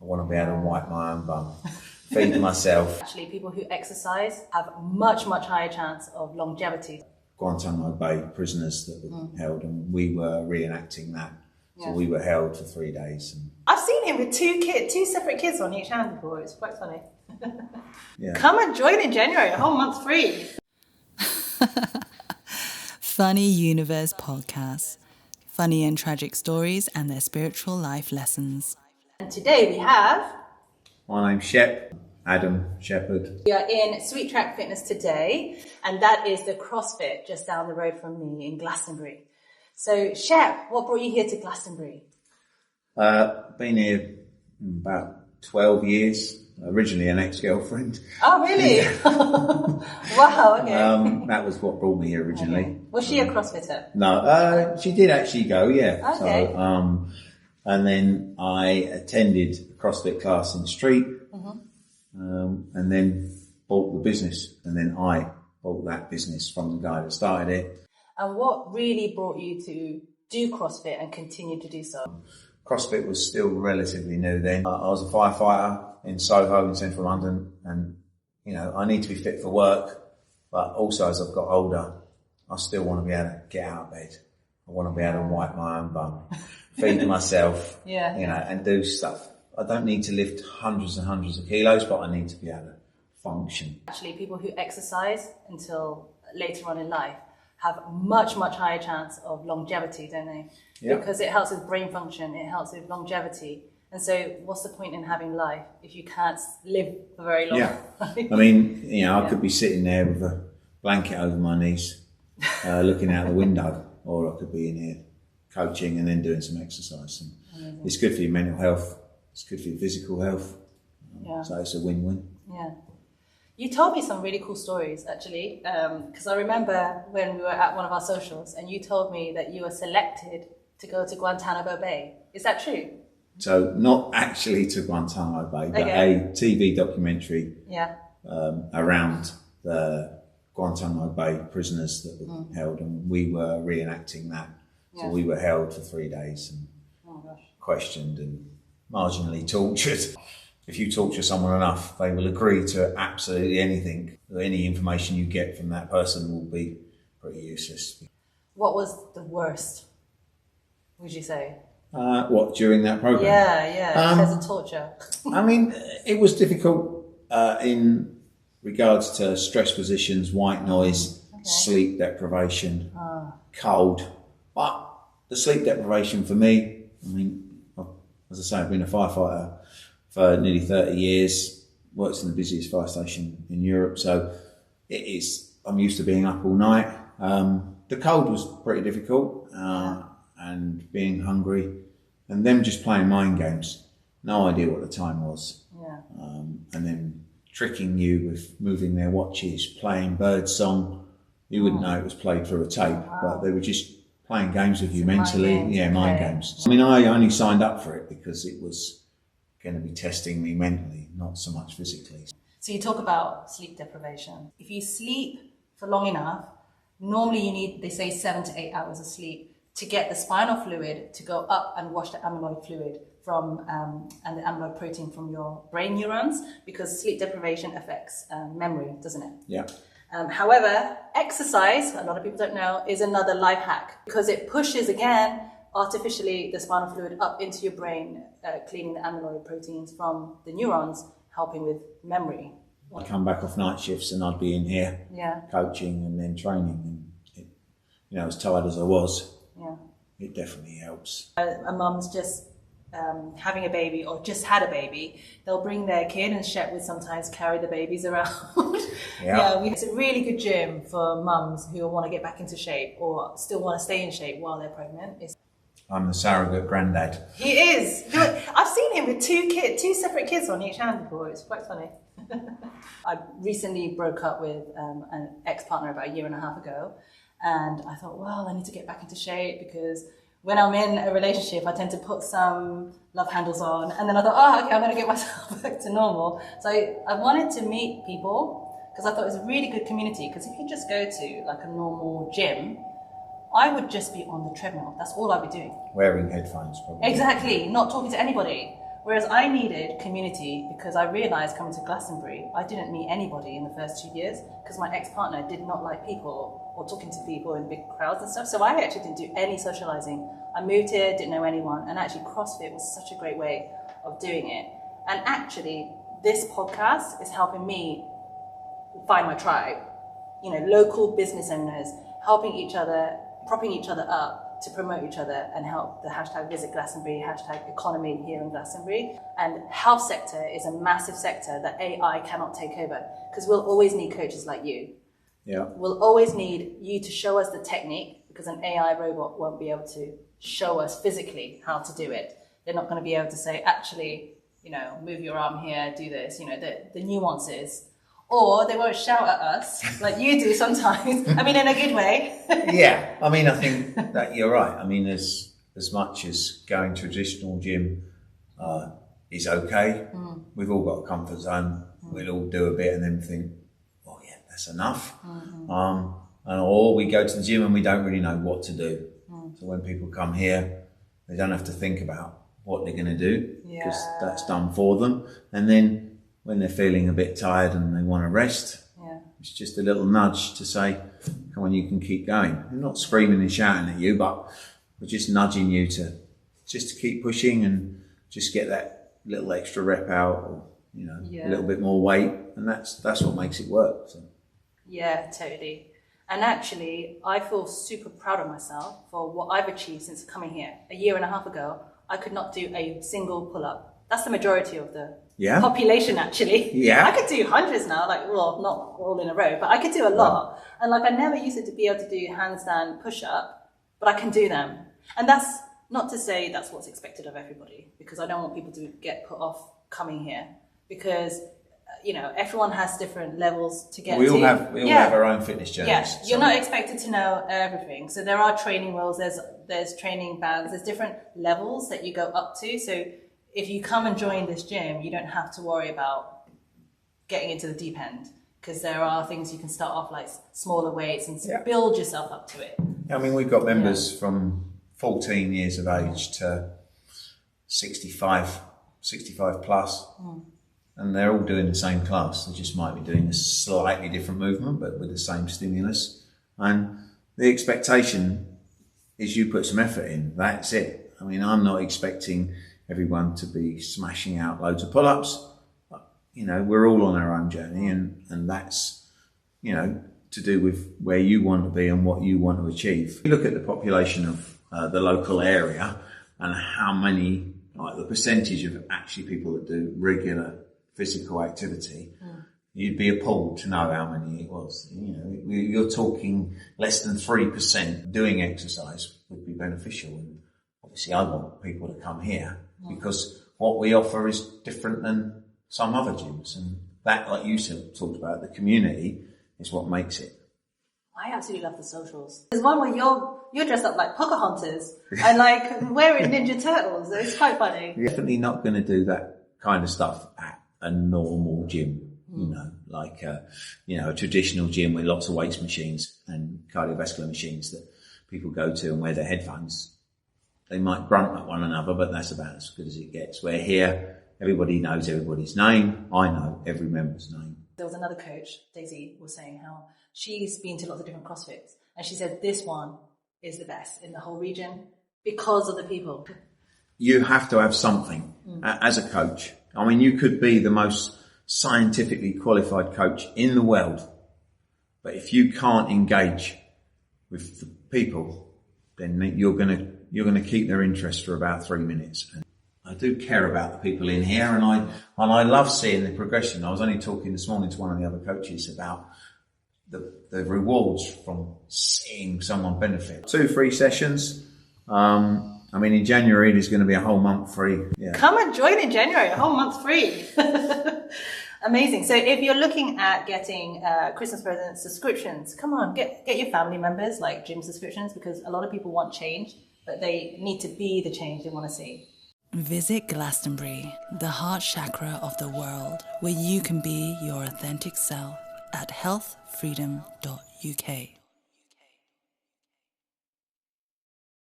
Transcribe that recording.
I want to be able to wipe my own bum, feed myself. Actually, people who exercise have much higher chance of longevity. Guantanamo Bay prisoners that were held, and we were reenacting that. So we were held for 3 days. And I've seen him with two separate kids on each hand before. It's quite funny. yeah. Come and join in January, a whole month free. Funny Universe Podcast. Funny and tragic stories and their spiritual life lessons. And today we have... My name's Shep, Adam Shepherd. We are in Sweet Track Fitness today, and that is the CrossFit just down the road from me in Glastonbury. So, Shep, what brought you here to Glastonbury? Been here about 12 years. Originally an ex-girlfriend. Oh, really? Wow, okay. That was what brought me here originally. Okay. Was she a CrossFitter? No, she did actually go, yeah. Okay. So, and then I attended a CrossFit class in the street, and then bought the business. And then I bought that business from the guy that started it. And what really brought you to do CrossFit and continue to do so? CrossFit was still relatively new then. I was a firefighter in Soho in central London, and I need to be fit for work, but also as I've got older, I still want to be able to get out of bed. I want to be able to wipe my own bum, feed myself, and do stuff. I don't need to lift hundreds and hundreds of kilos, but I need to be able to function. Actually, people who exercise until later on in life have much higher chance of longevity, don't they? Yeah. Because it helps with brain function, it helps with longevity. And so what's the point in having life if you can't live for very long? Yeah. I mean, I could be sitting there with a blanket over my knees, looking out the window, or I could be in here coaching and then doing some exercise. And it's good for your mental health. It's good for your physical health. So it's a win-win. Yeah. You told me some really cool stories, actually, because I remember when we were at one of our socials and you told me that you were selected to go to Guantanamo Bay. Is that true? So not actually to Guantanamo Bay, but a TV documentary around the Guantanamo Bay prisoners that were held, and we were reenacting that. So we were held for 3 days and questioned and marginally tortured. If you torture someone enough, they will agree to absolutely anything. Any information you get from that person will be pretty useless. What was the worst, would you say? What, during that program? Yeah, in terms of torture. I mean, it was difficult in regards to stress positions, white noise, sleep deprivation, cold. But the sleep deprivation for me, I mean, as I say, I've been a firefighter for nearly 30 years, worked in the busiest fire station in Europe, so I'm used to being up all night. The cold was pretty difficult, and being hungry, and them just playing mind games. No idea what the time was. And then tricking you with moving their watches, playing bird song. You wouldn't know it was played through a tape, but they were just playing games with you mentally. Mind games. I mean, I only signed up for it because it was going to be testing me mentally, not so much physically. So you talk about sleep deprivation. If you sleep for long enough, normally you need, they say, 7 to 8 hours of sleep to get the spinal fluid to go up and wash the amyloid fluid from and the amyloid protein from your brain neurons, because sleep deprivation affects memory, doesn't it? Yeah. However, exercise, a lot of people don't know, is another life hack, because it pushes, again, artificially the spinal fluid up into your brain, cleaning the amyloid proteins from the neurons, helping with memory. I'd come back off night shifts and I'd be in here coaching and then training, and as tired as I was, it definitely helps. A mum's just having a baby or just had a baby, they'll bring their kid, and Shep would sometimes carry the babies around. It's a really good gym for mums who want to get back into shape or still want to stay in shape while they're pregnant. I'm the surrogate granddad. He is. I've seen him with two separate kids on each hand before. It's quite funny. I recently broke up with an ex-partner about 1.5 years ago, and I thought, well, I need to get back into shape, because when I'm in a relationship, I tend to put some love handles on, and then I thought, okay, I'm going to get myself back to normal. So I wanted to meet people, because I thought it was a really good community, because if you just go to like a normal gym, I would just be on the treadmill. That's all I'd be doing. Wearing headphones, probably. Exactly, not talking to anybody. Whereas I needed community because I realised coming to Glastonbury, I didn't meet anybody in the first 2 years because my ex-partner did not like people or talking to people in big crowds and stuff. So I actually didn't do any socialising. I moved here, didn't know anyone, and actually CrossFit was such a great way of doing it. And actually, this podcast is helping me find my tribe. You know, local business owners helping each other, propping each other up to promote each other and help the hashtag Visit Glastonbury, hashtag economy here in Glastonbury. And health sector is a massive sector that AI cannot take over because we'll always need coaches like you. Yeah. We'll always need you to show us the technique because an AI robot won't be able to show us physically how to do it. They're not going to be able to say, actually, you know, move your arm here, do this, you know, the nuances. Or they won't shout at us like you do sometimes. I mean, in a good way. Yeah, I mean, I think that you're right. I mean, as much as going to a traditional gym is okay, we've all got a comfort zone. We'll all do a bit and then think, oh yeah, that's enough. Or we go to the gym and we don't really know what to do. So when people come here, they don't have to think about what they're going to do because that's done for them. And then when they're feeling a bit tired and they want to rest, it's just a little nudge to say, come on, you can keep going. They're not screaming and shouting at you, but we're just nudging you to keep pushing and just get that little extra rep out or, you know, a little bit more weight. And that's what makes it work. So. Yeah, totally. And actually, I feel super proud of myself for what I've achieved since coming here. A year and a half ago, I could not do a single pull-up. That's the majority of the population, actually. Yeah. I could do hundreds now, like, well, not all in a row, but I could do a lot. And like, I never used to be able to do handstand push-up, but I can do them. And that's not to say that's what's expected of everybody, because I don't want people to get put off coming here, because you know, everyone has different levels to get to. We all have our own fitness journeys. Yes, you're not expected to know everything. So there are training wheels, there's training bands, there's different levels that you go up to. So if you come and join this gym, you don't have to worry about getting into the deep end, because there are things you can start off like smaller weights and build yourself up to it. I mean, we've got members from 14 years of age to 65 plus. And they're all doing the same class. They just might be doing a slightly different movement, but with the same stimulus. And the expectation is you put some effort in. That's it. I mean, I'm not expecting everyone to be smashing out loads of pull-ups. You know, we're all on our own journey, and that's, you know, to do with where you want to be and what you want to achieve. You look at the population of the local area and how many, like the percentage of actually people that do regular physical activity, you'd be appalled to know how many it was. You know, you're talking less than 3% doing exercise would be beneficial. And obviously I want people to come here because what we offer is different than some other gyms. And that, like you talked about, the community is what makes it. I absolutely love the socials. There's one where you're dressed up like Pocahontas and like wearing Ninja Turtles. It's quite funny. You're definitely not going to do that kind of stuff at a normal gym, you know, like a traditional gym with lots of weights machines and cardiovascular machines that people go to and wear their headphones. They might grunt at one another, but that's about as good as it gets. Where here, everybody knows everybody's name. I know every member's name. There was another coach, Daisy, was saying how she's been to lots of different CrossFits, and she said this one is the best in the whole region because of the people. You have to have something as a coach. I mean, you could be the most scientifically qualified coach in the world, but if you can't engage with the people, then you're gonna keep their interest for about 3 minutes. And I do care about the people in here, and I love seeing the progression. I was only talking this morning to one of the other coaches about the rewards from seeing someone benefit. 2 free sessions. I mean, in January, there's going to be a whole month free. Yeah. Come and join in January, a whole month free. Amazing. So if you're looking at getting Christmas present subscriptions, come on, get your family members like gym subscriptions, because a lot of people want change, but they need to be the change they want to see. Visit Glastonbury, the heart chakra of the world, where you can be your authentic self at healthfreedom.uk.